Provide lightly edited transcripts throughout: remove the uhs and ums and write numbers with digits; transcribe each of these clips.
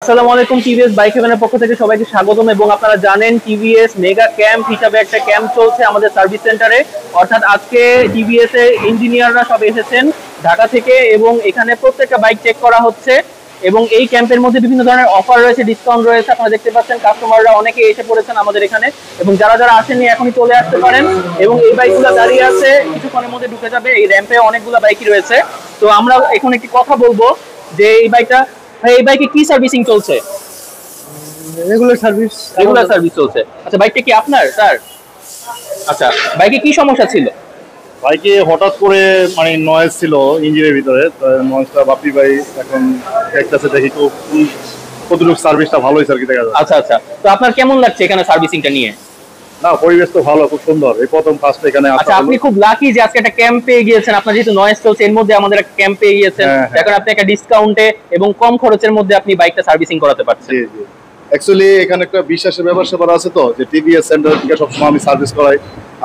আসসালামু আলাইকুম। TVS bike হেভেনের পক্ষ থেকে সবাইকে স্বাগতম। এবং আপনারা জানেন টিভিএস মেগা ক্যাম্প হিসাবে একটা ক্যাম্প চলছে আমাদের সার্ভিস সেন্টারে। অর্থাৎ আজকে টিভিএস এর ইঞ্জিনিয়াররা সব এসেছেন ঢাকা থেকে এবং এখানে প্রত্যেকটা বাইক চেক করা হচ্ছে। এবং এই ক্যাম্পের মধ্যে বিভিন্ন ধরনের অফার রয়েছে, ডিসকাউন্ট রয়েছে। আপনারা দেখতে পাচ্ছেন কাস্টমাররা অনেকে এসে পড়েছেন আমাদের এখানে, এবং যারা যারা আসেননি এখনই চলে আসতে পারেন। এবং এই বাইকগুলো দাঁড়িয়ে আছে, কিছুক্ষণের মধ্যে ঢুকে যাবে। এই র্যাম্পে অনেকগুলো বাইকই রয়েছে। তো আমরা এখন একটি কথা বলবো যে এই বাইকটা, ভাই এই বাইকে কি সার্ভিসিং চলছে? রেগুলার সার্ভিস চলছে। আচ্ছা, বাইকটা কি আপনার স্যার? আচ্ছা, বাইকে কি সমস্যা ছিল? বাইকে হঠাৎ করে নয়েজ ছিল ইঞ্জিনের ভিতরে, নয়েজটা বাপি ভাই এখন দেখতেছে, দেখি তো কতটুকু সার্ভিসটা ভালো হয়েছে আর কি দেখা যায়। আচ্ছা আচ্ছা, তো আপনার কেমন লাগছে এখানে সার্ভিসিংটা নিয়ে? না, পরিবেশ তো ভালো, খুব সুন্দর। এই প্রথম ফার্স্ট এখানে আসা। আচ্ছা, আপনি খুব লাকি যে আজকে একটা ক্যাম্প পেয়ে গিয়েছেন। আপনার যেহেতু নয়েজ চলছে এর মধ্যে আমাদের একটা ক্যাম্প পেয়ে গিয়েছেন, এখন আপনি একটা ডিসকাউন্টে এবং কম খরচের মধ্যে আপনি বাইকটা সার্ভিসিং করাতে পারছেন। জি জি, অ্যাকচুয়ালি এখানে একটা বিশ্বাসের ব্যাপার আছে তো, যে টিভিএস সেন্টার থেকে সবসময় আমি সার্ভিস করাই,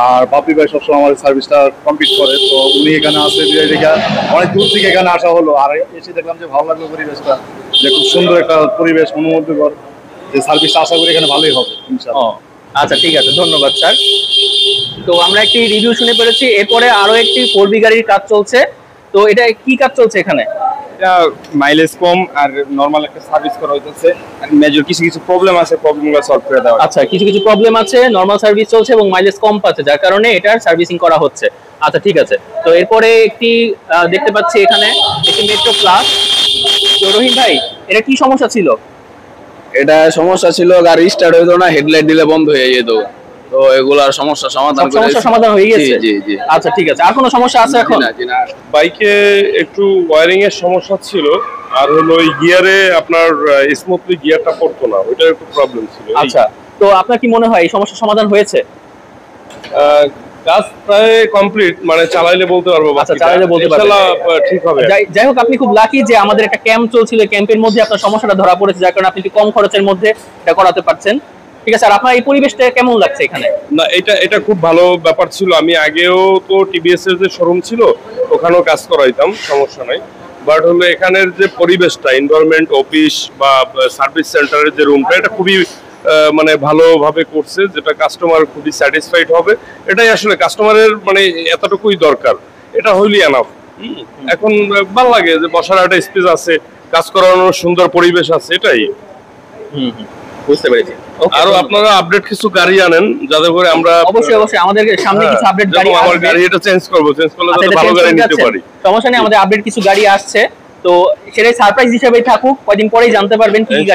আর বাপি ভাই সবসময় আমার সার্ভিসটা কমপ্লিট করে। তো উনি এখানে আসলে অনেক দূর থেকে এখানে আসা হলো, আর এসে দেখলাম যে ভালো লাগলো পরিবেশটা, যে খুব সুন্দর একটা পরিবেশ, মনোমুগ্ধকর। যে সার্ভিসটা আশা করি এখানে ভালোই হবে ইনশাআল্লাহ। আচ্ছা ঠিক আছে, ধন্যবাদ স্যার। তো আমরা একটি রিভিউ শুনে পেরেছি, এরপরে আরো একটি 4B গাড়ির কাজ চলছে। তো এটা কি কাজ চলছে এখানে? এটা মাইলেজ কম আর নরমাল একটা সার্ভিস করা হইতেছে, আর মেজর কিছু কিছু প্রবলেম আছে, প্রবলেমগুলো সলভ করে দেওয়া। আচ্ছা, কিছু কিছু প্রবলেম আছে, নরমাল সার্ভিস চলছে এবং মাইলেজ কম পাচ্ছে, যার কারণে এটার সার্ভিসিং করা হচ্ছে। আচ্ছা ঠিক আছে। তো এরপরে একটি দেখতে পাচ্ছি এখানে একটি মেট্রো প্লাস। তো রহিম ভাই, এটা কি সমস্যা ছিল? এটা সমস্যা ছিল, গাড়ি স্টার্ট হইতো না, হেডলাইট দিলে বন্ধ হয়ে যেত। তো এগুলার সমস্যা সমাধান হয়ে গেছে। জি জি। আচ্ছা ঠিক আছে, আর কোনো সমস্যা আছে এখন? বাইকে একটু ওয়্যারিং এর সমস্যা ছিল, আর হলো এই গিয়ারে আপনার স্মুথলি গিয়ারটা পড়তো না, ওইটা একটু প্রবলেম ছিল। আচ্ছা, তো আপনার কি মনে হয় এই সমস্যার সমাধান হয়েছে? কাজ প্রায় কমপ্লিট, চালাইলে বলতে পারবো। আচ্ছা, চালাইলে বলতে পারবো, ইনশাআল্লাহ ঠিক হবে। যাই হোক, আপনি খুব লাকি যে আমাদের একটা ক্যাম্প চলছিল, ক্যাম্পের মধ্যে আপনার সমস্যাটা ধরা পড়েছে, যার কারণে আপনি কম খরচের মধ্যে এটা করাতে পারছেন। ঠিক আছে, আর আপনার এই পরিবেশটা কেমন লাগছে এখানে? না, এটা খুব ভালো ব্যাপার ছিল। আমি আগেও তো টিভিএস এর যে শোরুম ছিল ওখানেও কাজ করাইতাম, সমস্যা নাই। বাট হলো এখানের যে পরিবেশটা, এনভায়রনমেন্ট, অফিস বা সার্ভিস সেন্টারের যে রুমটা, এটা খুবই ভালোভাবে করছে, যেটা কাস্টমার খুবই স্যাটিসফাইড হবে। এটাই আসলে কাস্টমারের এতটুকুই দরকার, এটা হইলি এনাফ। এখন ভালো লাগে যে বসার একটা স্পেস আছে, কাজ করানোর সুন্দর পরিবেশ আছে, এটাই। বুঝতে পেরেছি। আরো আপনারা আপডেট কিছু গাড়ি আনেন, যাতে করে আমরা অবশ্যই আমাদের সামনে কিছু আপডেট গাড়ি আসবে। আমার গাড়ি এটা চেঞ্জ করব, চেঞ্জ করলে যাতে ভালো গাড়ি নিতে পারি। সমস্যা নেই, আমাদের আপডেট কিছু গাড়ি আসছে, তো সেটাই সারপ্রাইজ হিসেবেই থাকুক, কয়দিন পরেই জানতে পারবেন কি